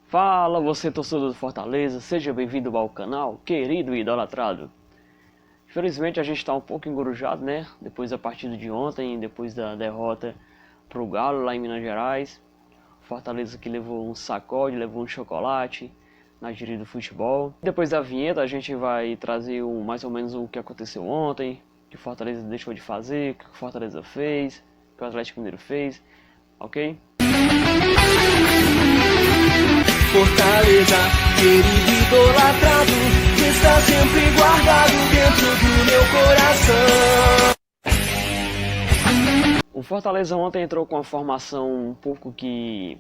Fala, você torcedor do Fortaleza, seja bem-vindo ao canal, querido e idolatrado. Infelizmente a gente está um pouco engorujado, né? Depois da partida de ontem, depois da derrota pro Galo lá em Minas Gerais. Fortaleza que levou um sacode, levou um chocolate na gíria do futebol. Depois da vinheta a gente vai trazer mais ou menos o que aconteceu ontem, o que o Fortaleza deixou de fazer, o que o Fortaleza fez, o que o Atlético Mineiro fez, ok? Fortaleza, querido idolatrado, está sempre guardado dentro do meu coração. O Fortaleza ontem entrou com uma formação um pouco que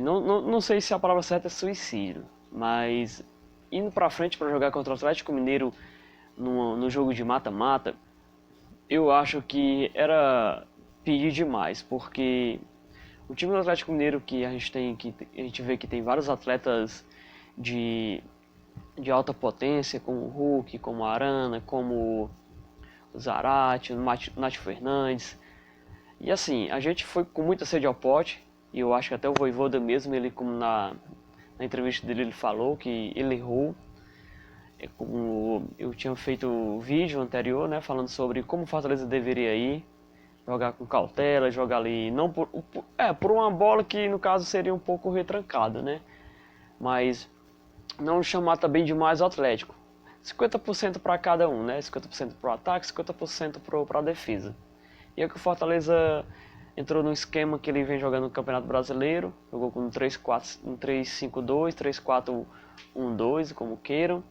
não sei se a palavra certa é suicídio, mas indo pra frente para jogar contra o Atlético Mineiro no jogo de mata-mata, eu acho que era pedir demais, porque o time do Atlético Mineiro que a gente vê que tem vários atletas de alta potência, como o Hulk, como o Arana, como o Zarate, o Nath Fernandes. E assim, a gente foi com muita sede ao pote, e eu acho que até o Vojvoda mesmo, ele como na entrevista dele ele falou que ele errou. Como eu tinha feito o vídeo anterior, né, falando sobre como o Fortaleza deveria ir, jogar com cautela, jogar ali não por uma bola que no caso seria um pouco retrancada, né? Mas não chamar também demais o Atlético. 50% para cada um, né? 50% para o ataque, 50% para a defesa. E é que o Fortaleza entrou num esquema que ele vem jogando no Campeonato Brasileiro, jogou com um 3-4-1-3-5-2, 3-4-1-2, como queiram.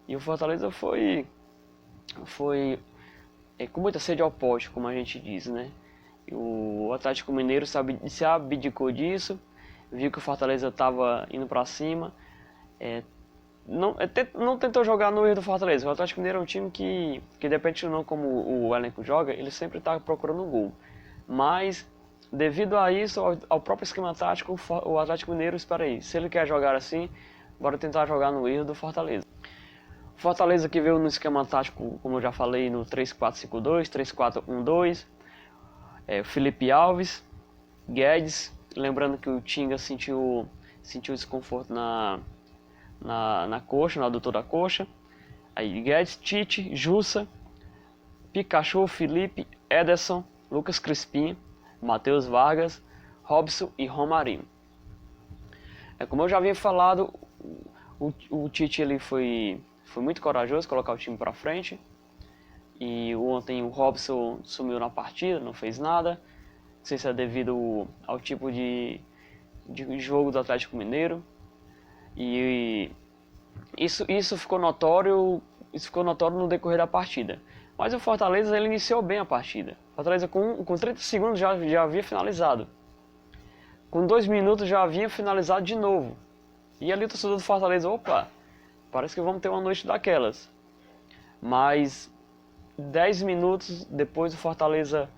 E o Fortaleza foi com muita sede ao pote, como a gente diz, né? E o Atlético Mineiro se abdicou disso, viu que o Fortaleza estava indo para cima, não tentou jogar no erro do Fortaleza. O Atlético Mineiro é um time que depende ou não como o elenco joga, ele sempre está procurando gol. Mas, devido a isso, ao próprio esquema tático, o Atlético Mineiro, espera aí, se ele quer jogar assim, bora tentar jogar no erro do Fortaleza. Fortaleza que veio no esquema tático, como eu já falei, no 3-4-5-2, 3-4-1-2. Felipe Alves, Guedes, lembrando que o Tinga sentiu desconforto na coxa, no adutor da coxa. Aí Guedes, Tite, Jussa, Pikachu, Felipe, Ederson, Lucas Crispim, Matheus Vargas, Robson e Romarinho. Como eu já havia falado, o Tite ele foi muito corajoso colocar o time para frente. E ontem o Robson sumiu na partida, não fez nada. Não sei se é devido ao tipo de jogo do Atlético Mineiro. E isso ficou notório no decorrer da partida. Mas o Fortaleza ele iniciou bem a partida. O Fortaleza com 30 segundos já havia finalizado. Com 2 minutos já havia finalizado de novo. E ali o torcedor do Fortaleza, opa, parece que vamos ter uma noite daquelas. Mas 10 minutos depois o Fortaleza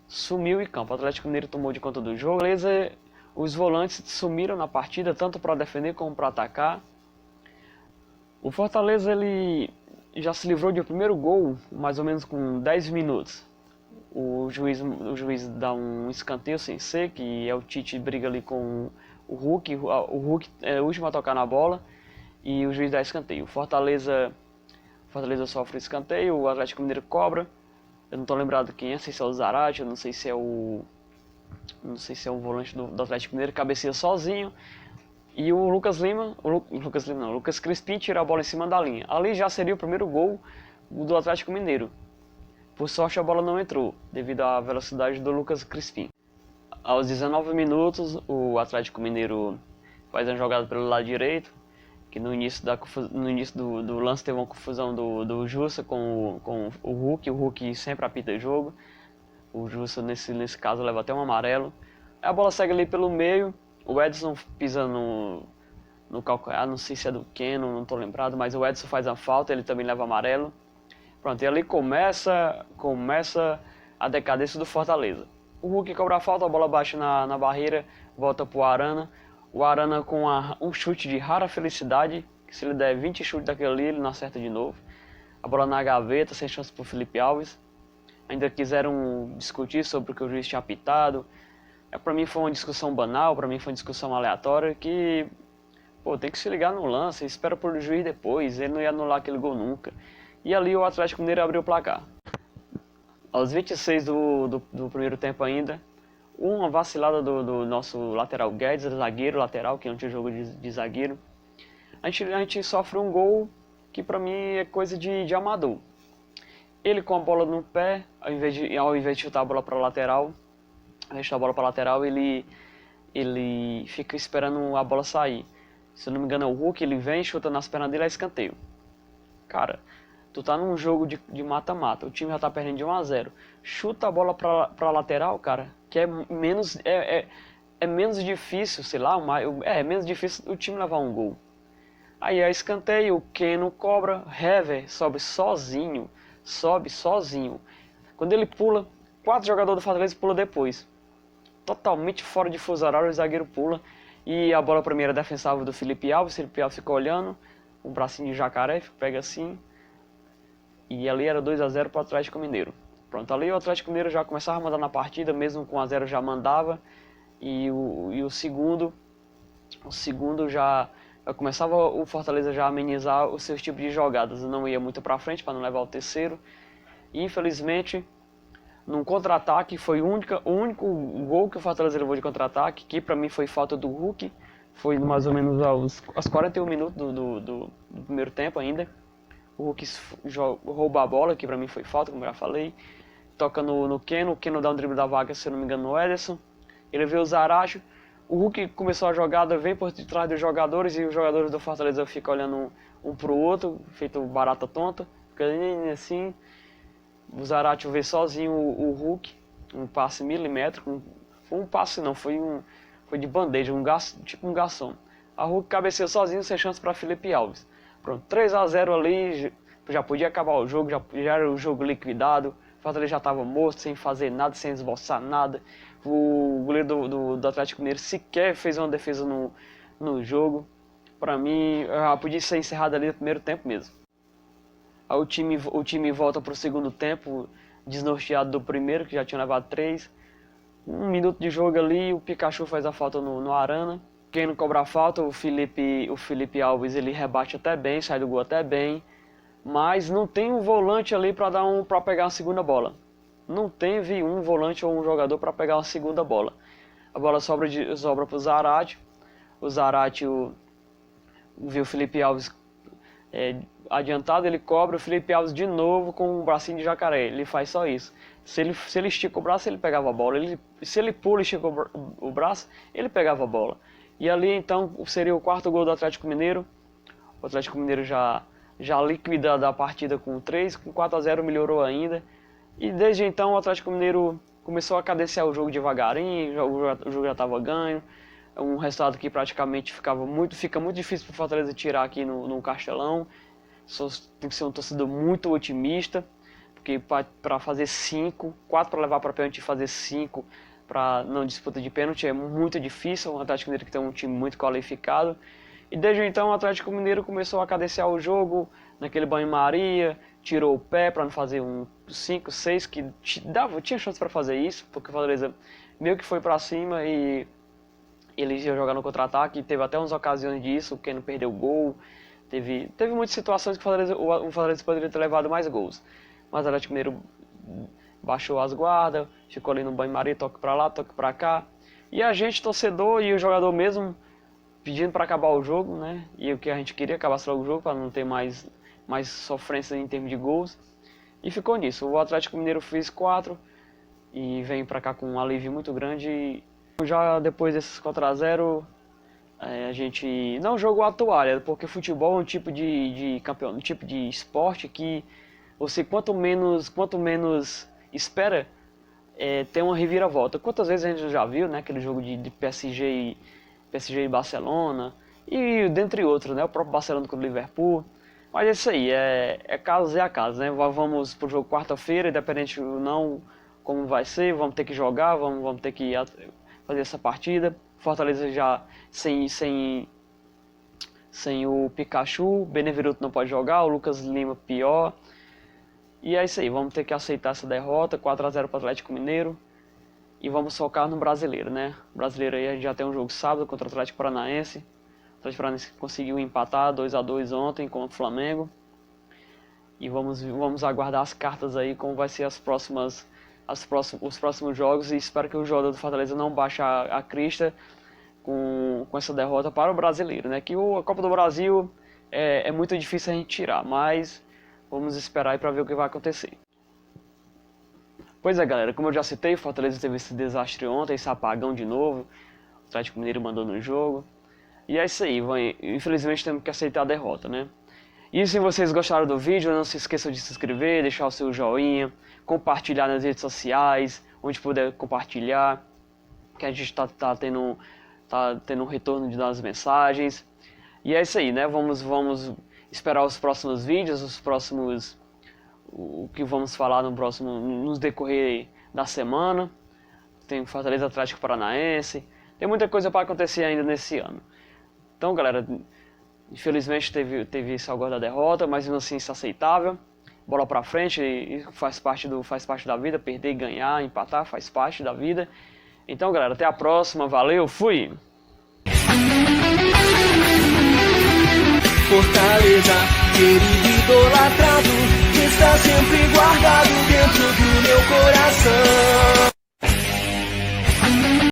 sumiu em campo. O Atlético Mineiro tomou de conta do jogo. Os volantes sumiram na partida, tanto para defender como para atacar. O Fortaleza ele já se livrou de um primeiro gol, mais ou menos com 10 minutos. O juiz dá um escanteio sem ser, que é o Tite briga ali com o Hulk. O Hulk é o último a tocar na bola e o juiz dá escanteio. O Fortaleza sofre escanteio, o Atlético Mineiro cobra. Eu não estou lembrado quem é, não sei se é o Zarate, eu não sei se é o volante do Atlético Mineiro, cabeceia sozinho. E o Lucas Crispim tira a bola em cima da linha. Ali já seria o primeiro gol do Atlético Mineiro. Por sorte a bola não entrou, devido à velocidade do Lucas Crispim. Aos 19 minutos, o Atlético Mineiro faz uma jogada pelo lado direito, que no início do lance teve uma confusão do Jussa com o Hulk sempre apita jogo. O Jussa nesse caso leva até um amarelo. A bola segue ali pelo meio, o Edson pisa no calcanhar, não sei se é do Keno, não estou lembrado, mas o Edson faz a falta, ele também leva amarelo. Pronto, e ali começa a decadência do Fortaleza. O Hulk cobra a falta, a bola bate na barreira, volta pro Arana. O Arana com um chute de rara felicidade, que se ele der 20 chutes daquele ali, ele não acerta de novo. A bola na gaveta, sem chance pro Felipe Alves. Ainda quiseram discutir sobre o que o juiz tinha apitado. Pra mim foi uma discussão banal, pra mim foi uma discussão aleatória que, pô, tem que se ligar no lance, espera por juiz depois, ele não ia anular aquele gol nunca. E ali o Atlético Mineiro abriu o placar. Aos 26 do primeiro tempo ainda, uma vacilada do nosso lateral Guedes, zagueiro lateral, que não tinha jogo de zagueiro. A gente sofre um gol que pra mim é coisa de amador. Ele com a bola no pé, ao invés de chutar a bola para lateral, ele fica esperando a bola sair. Se eu não me engano é o Hulk, ele vem, chuta nas pernas dele, é escanteio. Cara, tu tá num jogo de mata-mata, o time já tá perdendo de 1-0. Chuta a bola pra lateral, cara, que é menos difícil, sei lá, é menos difícil o time levar um gol. Aí é escanteio, o Keno cobra, Hever sobe sozinho. Quando ele pula, 4 jogadores do Fortaleza pulam depois. Totalmente fora de fuso horário, o zagueiro pula. E a bola primeira defensável do Felipe Alves. O Felipe Alves fica olhando, um bracinho de jacaré, pega assim. E ali era 2-0 para o Atlético Mineiro. Pronto, ali o Atlético Mineiro já começava a mandar na partida, mesmo com 1-0 já mandava. E o segundo já começava o Fortaleza já a amenizar os seus tipos de jogadas. Não ia muito para frente para não levar o terceiro. E infelizmente, num contra-ataque, foi o único gol que o Fortaleza levou de contra-ataque, que para mim foi falta do Hulk. Foi mais ou menos aos 41 minutos do primeiro tempo ainda. O Hulk rouba a bola, que para mim foi falta, como eu já falei. Toca no Keno, o Keno dá um drible da vaga, se eu não me engano, no Ederson. Ele vê o Zaracho. O Hulk começou a jogada, vem por detrás dos jogadores e os jogadores do Fortaleza ficam olhando um pro outro, feito barata tonta. Fica assim. O Zaracho vê sozinho o Hulk, um passe milimétrico. Foi um passe não, foi de bandeja, tipo um garçom. A Hulk cabeceou sozinho, sem chance para Felipe Alves. Pronto, 3-0 ali, já podia acabar o jogo, já era o jogo liquidado. O Fortaleza já estava morto, sem fazer nada, sem esboçar nada. O goleiro do Atlético Mineiro sequer fez uma defesa no jogo. Para mim, podia ser encerrado ali no primeiro tempo mesmo. Aí o time volta para o segundo tempo, desnorteado do primeiro, que já tinha levado 3. 1 minuto de jogo ali, o Pikachu faz a falta no Arana. Quem não cobra a falta, o Felipe Alves, ele rebate até bem, sai do gol até bem. Mas não tem um volante ali para pegar uma segunda bola. Não teve um volante ou um jogador para pegar uma segunda bola. A bola sobra para o Zarate. O Zarate viu o Felipe Alves adiantado, ele cobra. O Felipe Alves de novo com um bracinho de jacaré. Ele faz só isso. Se ele estica o braço, ele pegava a bola. Se ele pula e estica o braço, ele pegava a bola. E ali então seria o quarto gol do Atlético Mineiro. O Atlético Mineiro já liquidado a partida com 3, com 4-0 melhorou ainda. E desde então o Atlético Mineiro começou a cadenciar o jogo devagarinho, o jogo já estava ganho. Um resultado que praticamente fica muito difícil para o Fortaleza tirar aqui no Castelão. Tem que ser um torcedor muito otimista, porque para fazer 5, 4 para levar para pênalti e fazer 5 para não disputa de pênalti é muito difícil. O Atlético Mineiro que tem um time muito qualificado. E desde então o Atlético Mineiro começou a cadenciar o jogo naquele banho-maria, tirou o pé para não fazer um 5, 6, que tinha chance para fazer isso, porque o Fortaleza meio que foi para cima e ele ia jogar no contra-ataque, teve até umas ocasiões disso, quem não perdeu o gol, teve muitas situações que o Fortaleza poderia ter levado mais gols. Mas o Atlético Mineiro baixou as guardas, ficou ali no banho-maria, toque para lá, toque para cá. E a gente, torcedor e o jogador mesmo, pedindo para acabar o jogo, né? E o que a gente queria, acabasse logo o jogo, para não ter mais sofrência em termos de gols. E ficou nisso. O Atlético Mineiro fez 4 e vem para cá com um alívio muito grande. Já depois desses 4-0, a gente não jogou a toalha, porque futebol é um tipo de campeão, um tipo de esporte que você quanto menos espera, tem uma reviravolta. Quantas vezes a gente já viu, né, aquele jogo de PSG e Barcelona, e dentre outros, né, o próprio Barcelona com o Liverpool. Mas é isso aí, é caso a caso, né? Vamos pro jogo quarta-feira, independente ou não como vai ser, vamos ter que jogar, vamos ter que fazer essa partida. Fortaleza já sem o Pikachu, Benevenuto não pode jogar, o Lucas Lima pior. E é isso aí, vamos ter que aceitar essa derrota, 4-0 para o Atlético Mineiro. e vamos focar no brasileiro, né? Brasileiro aí a gente já tem um jogo sábado contra o Atlético Paranaense. O Atlético Paranaense conseguiu empatar 2-2 ontem contra o Flamengo. E vamos aguardar as cartas aí, como vai ser os próximos jogos. E espero que o jogador do Fortaleza não baixe a crista com essa derrota para o brasileiro, né? Que a Copa do Brasil é muito difícil a gente tirar, mas vamos esperar aí para ver o que vai acontecer. Pois é, galera, como eu já citei, o Fortaleza teve esse desastre ontem, esse apagão de novo. O Atlético Mineiro mandou no jogo. E é isso aí, infelizmente temos que aceitar a derrota, né? E se vocês gostaram do vídeo, não se esqueçam de se inscrever, deixar o seu joinha, compartilhar nas redes sociais, onde puder compartilhar, que a gente tá tendo um retorno das mensagens. E é isso aí, né? Vamos esperar os próximos vídeos, o que vamos falar nos decorrer da semana. Tem o Fortaleza Atlético Paranaense, tem muita coisa para acontecer ainda nesse ano. Então, galera, infelizmente teve esse algo da derrota, mas mesmo assim isso é aceitável. Bola pra frente, e faz parte da vida, perder, ganhar, empatar, faz parte da vida. Então, galera, até a próxima, valeu, fui! Fortaleza, querido idolatrado, está sempre guardado dentro do meu coração.